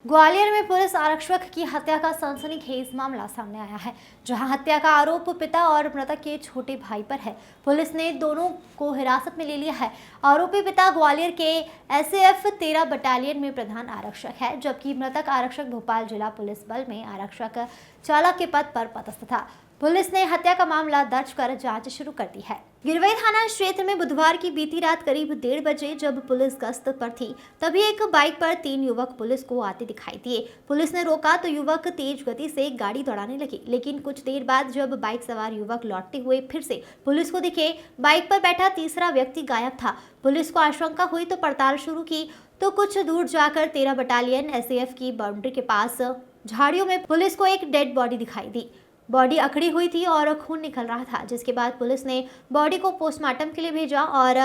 ग्वालियर में पुलिस आरक्षक की हत्या का सनसनीखेज मामला सामने आया है, जहां हत्या का आरोप पिता और मृतक के छोटे भाई पर है। पुलिस ने दोनों को हिरासत में ले लिया है। आरोपी पिता ग्वालियर के एसएएफ 13 बटालियन में प्रधान आरक्षक है, जबकि मृतक आरक्षक भोपाल जिला पुलिस बल में आरक्षक चालक के पद पर पदस्थ था। पुलिस ने हत्या का मामला दर्ज कर जांच शुरू कर दी है। गिरवई थाना क्षेत्र में बुधवार की बीती रात करीब 1:30 बजे जब पुलिस गश्त पर थी, तभी एक बाइक पर 3 युवक पुलिस को आते दिखाई दिए। पुलिस ने रोका तो युवक तेज गति से गाड़ी दौड़ाने लगे, लेकिन कुछ देर बाद जब बाइक सवार युवक लौटते हुए फिर से पुलिस को दिखे, बाइक पर बैठा तीसरा व्यक्ति गायब था। पुलिस को आशंका हुई तो पड़ताल शुरू की, तो कुछ दूर जाकर 13 बटालियन एसएएफ की बाउंड्री के पास झाड़ियों में पुलिस को एक डेड बॉडी दिखाई दी। बॉडी अकड़ी हुई थी और खून निकल रहा था, जिसके बाद पुलिस ने बॉडी को पोस्टमार्टम के लिए भेजा और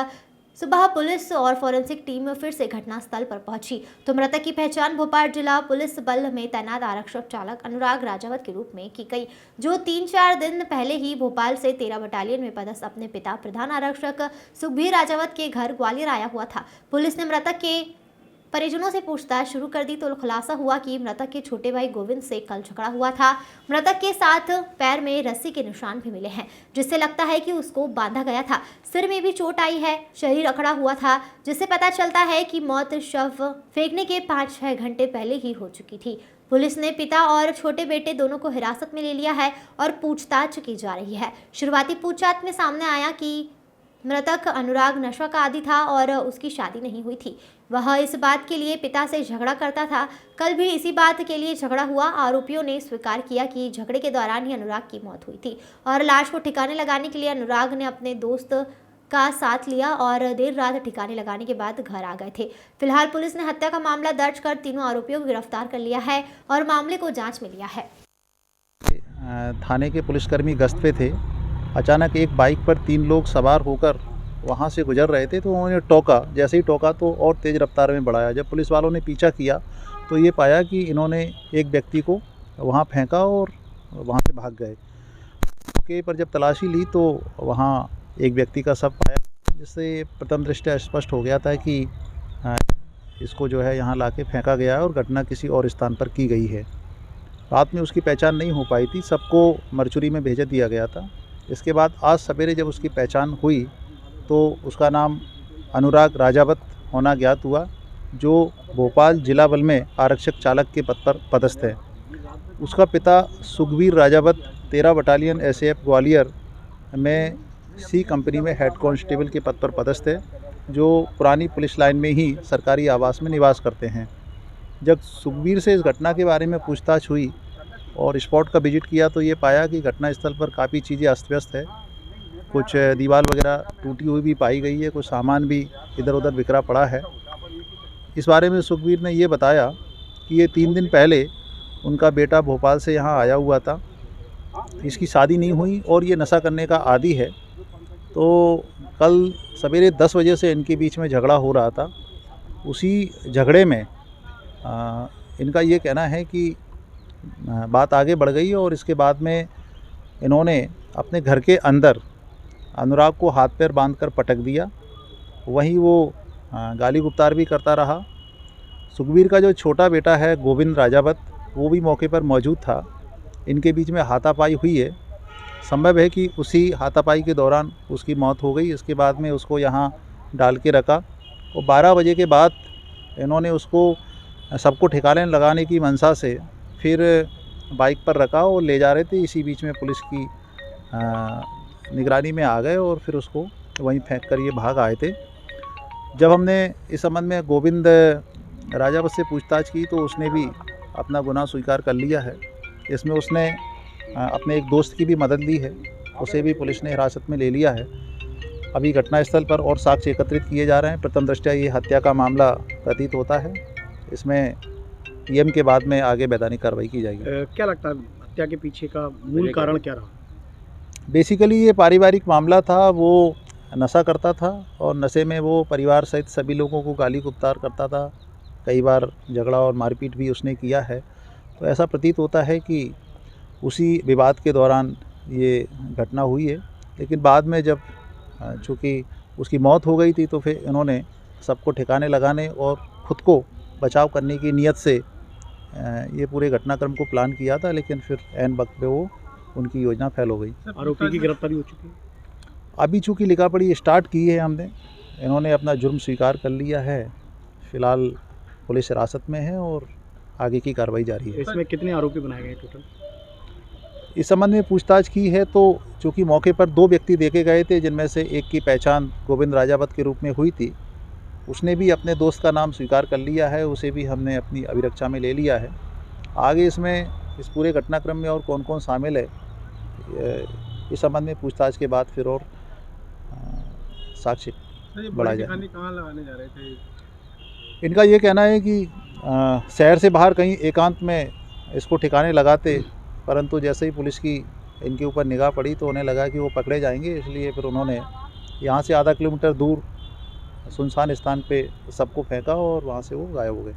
सुबह पुलिस और फॉरेंसिक टीम फिर से घटनास्थल पर पहुंची तो मृतक की पहचान भोपाल जिला पुलिस बल में तैनात आरक्षक चालक अनुराग राजावत के रूप में की गई, जो 3-4 दिन पहले ही भोपाल से 13 बटालियन में पदस्थ अपने पिता प्रधान आरक्षक सुखबीर राजावत के घर ग्वालियर आया हुआ था। पुलिस ने मृतक के परिजनों से पूछताछ शुरू कर दी तो खुलासा हुआ कि मृतक के छोटे भाई गोविंद से कल झगड़ा हुआ था। मृतक के साथ पैर में रस्सी के निशान भी मिले हैं, जिससे लगता है कि उसको बांधा गया था। सिर में भी चोट आई है, शरीर अकड़ा हुआ था, जिससे पता चलता है कि मौत शव फेंकने के 5-6 घंटे पहले ही हो चुकी थी। पुलिस ने पिता और छोटे बेटे दोनों को हिरासत में ले लिया है और पूछताछ की जा रही है। शुरुआती पूछताछ में सामने आया कि मृतक अनुराग नशा का आदी था और उसकी शादी नहीं हुई थी। वह इस बात के लिए पिता से झगड़ा करता था। कल भी इसी बात के लिए झगड़ा हुआ। आरोपियों ने स्वीकार किया कि झगड़े के दौरान ही अनुराग की मौत हुई थी और लाश को ठिकाने लगाने के लिए अनुराग ने अपने दोस्त का साथ लिया और देर रात ठिकाने लगाने के बाद घर आ गए थे। फिलहाल पुलिस ने हत्या का मामला दर्ज कर तीनों आरोपियों को गिरफ्तार कर लिया है और मामले को जाँच में लिया है। थाने के पुलिसकर्मी गश्त पे थे। अचानक एक बाइक पर 3 लोग सवार होकर वहाँ से गुजर रहे थे, तो उन्होंने टोका। जैसे ही टोका तो और तेज़ रफ्तार में बढ़ाया। जब पुलिस वालों ने पीछा किया तो ये पाया कि इन्होंने एक व्यक्ति को वहाँ फेंका और वहाँ से भाग गए। मौके पर जब तलाशी ली तो वहाँ एक व्यक्ति का शव पाया, जिससे प्रथम दृष्टया स्पष्ट हो गया था कि इसको जो है यहाँ लाके फेंका गया है और घटना किसी और स्थान पर की गई है। रात में उसकी पहचान नहीं हो पाई थी, सबको मरचुरी में भेज दिया गया था। इसके बाद आज सवेरे जब उसकी पहचान हुई तो उसका नाम अनुराग राजावत होना ज्ञात हुआ, जो भोपाल जिला बल में आरक्षक चालक के पद पर पदस्थ है। उसका पिता सुखबीर राजावत 13 बटालियन एसएएफ ग्वालियर में सी कंपनी में हेड कांस्टेबल के पद पर पदस्थ है, जो पुरानी पुलिस लाइन में ही सरकारी आवास में निवास करते हैं। जब सुखबीर से इस घटना के बारे में पूछताछ हुई और स्पॉट का विजिट किया तो ये पाया कि घटनास्थल पर काफ़ी चीज़ें अस्त व्यस्त है। कुछ दीवार वगैरह टूटी हुई भी पाई गई है, कुछ सामान भी इधर उधर बिखरा पड़ा है। इस बारे में सुखबीर ने ये बताया कि ये 3 दिन पहले उनका बेटा भोपाल से यहाँ आया हुआ था। इसकी शादी नहीं हुई और ये नशा करने का आदी है। तो कल सवेरे 10 बजे से इनके बीच में झगड़ा हो रहा था। उसी झगड़े में इनका ये कहना है कि बात आगे बढ़ गई और इसके बाद में इन्होंने अपने घर के अंदर अनुराग को हाथ पैर बांधकर पटक दिया। वहीं वो गाली गुप्तार भी करता रहा। सुखबीर का जो छोटा बेटा है गोविंद राजावत, वो भी मौके पर मौजूद था। इनके बीच में हाथापाई हुई है। संभव है कि उसी हाथापाई के दौरान उसकी मौत हो गई। इसके बाद में उसको यहाँ डाल के रखा और 12 बजे के बाद इन्होंने उसको सबको ठिकाने लगाने की मंशा से फिर बाइक पर रखा और ले जा रहे थे। इसी बीच में पुलिस की निगरानी में आ गए और फिर उसको वहीं फेंक कर ये भाग आए थे। जब हमने इस संबंध में गोविंद राजावत से पूछताछ की तो उसने भी अपना गुनाह स्वीकार कर लिया है। इसमें उसने अपने एक दोस्त की भी मदद ली है, उसे भी पुलिस ने हिरासत में ले लिया है। अभी घटनास्थल पर और साक्ष्य एकत्रित किए जा रहे हैं। प्रथम दृष्टया ये हत्या का मामला प्रतीत होता है। इसमें पीएम के बाद में आगे वैधानिक कार्रवाई की जाएगी। क्या लगता है हत्या के पीछे का मूल कारण क्या रहा? बेसिकली ये पारिवारिक मामला था। वो नशा करता था और नशे में वो परिवार सहित सभी लोगों को गाली गुप्तार करता था। कई बार झगड़ा और मारपीट भी उसने किया है। तो ऐसा प्रतीत होता है कि उसी विवाद के दौरान ये घटना हुई है। लेकिन बाद में जब चूँकि उसकी मौत हो गई थी तो फिर इन्होंने सबको ठिकाने लगाने और ख़ुद को बचाव करने की नीयत से ये पूरे घटनाक्रम को प्लान किया था, लेकिन फिर ऐन वक्त पे वो उनकी योजना फेल हो गई। आरोपी की गिरफ्तारी हो चुकी है। अभी चूँकि लिखापढ़ी स्टार्ट की है हमने, इन्होंने अपना जुर्म स्वीकार कर लिया है, फ़िलहाल पुलिस हिरासत में है और आगे की कार्रवाई जारी है। इसमें कितने आरोपी बनाए गए टोटल? इस संबंध में पूछताछ की है तो चूँकि मौके पर 2 व्यक्ति देखे गए थे, जिनमें से एक की पहचान गोविंद राजावत के रूप में हुई थी। उसने भी अपने दोस्त का नाम स्वीकार कर लिया है, उसे भी हमने अपनी अभिरक्षा में ले लिया है। आगे इसमें इस पूरे घटनाक्रम में और कौन कौन शामिल है, इस संबंध में पूछताछ के बाद फिर और साक्ष्य बढ़ाया जाए। कहाँ लगाने जा रहे थे? इनका ये कहना है कि शहर से बाहर कहीं एकांत में इसको ठिकाने लगाते, परंतु जैसे ही पुलिस की इनके ऊपर निगाह पड़ी तो उन्हें लगा कि वो पकड़े जाएंगे, इसलिए फिर उन्होंने यहाँ से आधा किलोमीटर दूर सुनसान स्थान पे सबको फेंका और वहाँ से वो गायब हो गए।